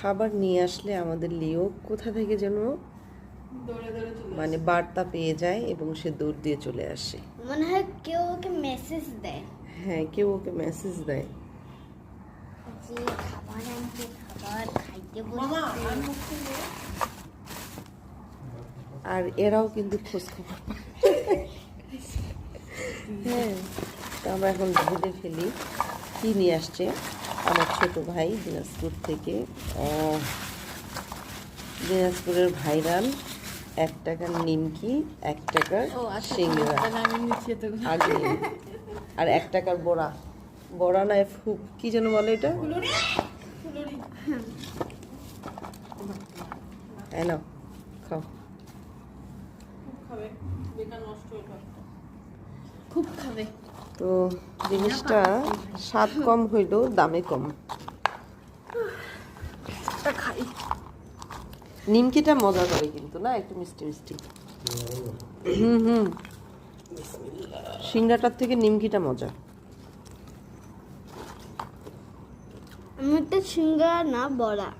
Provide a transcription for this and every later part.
খাবার নিয়ে আসলে আমাদের লিও কোথা থেকে যেন মানে বার্তা পেয়ে যায় এবং সে দৌড় দিয়ে চলে আসে। মনে হয় কেউ ওকে মেসেজ দেয়। হ্যাঁ, কেউ ওকে মেসেজ দেয় যে খাবার আনতে, খাবার খাইতে বলছে। আর এরাও কিন্তু খোঁজ খবর পায়। হ্যাঁ, তো আমরা এখন ভেবে ফেলি কি নিয়ে আসছে আমার ছোট ভাই দিনাজপুর থেকে। দিনাজপুরের ভাইরাল 1 টাকার নিমকি, 1 টাকার সিংড়া আগে, আর 1 টাকার বড়া, বড়া না ফুপ কি যেন বলে এটা, হ্যাঁ না খাও। খুব খাবে। তো জিনিসটা স্বাদ কম হইলেও দামে কম। খাই। নিমকিটা মজা করে কিন্তু না, একটু মিষ্টি মিষ্টি। হুম, সিংড়াটার থেকে নিমকিটা মজা। আমি তো সিঙ্গারা না বড়া।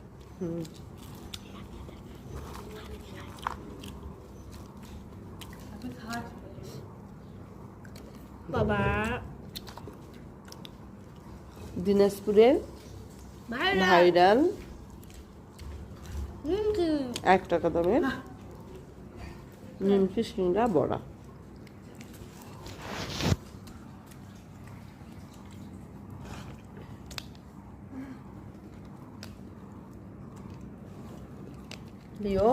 বাবা দিনাজপুরের ভাইরাল 1 টাকা দামের নিমকি, সিংড়া, বড়া। লিও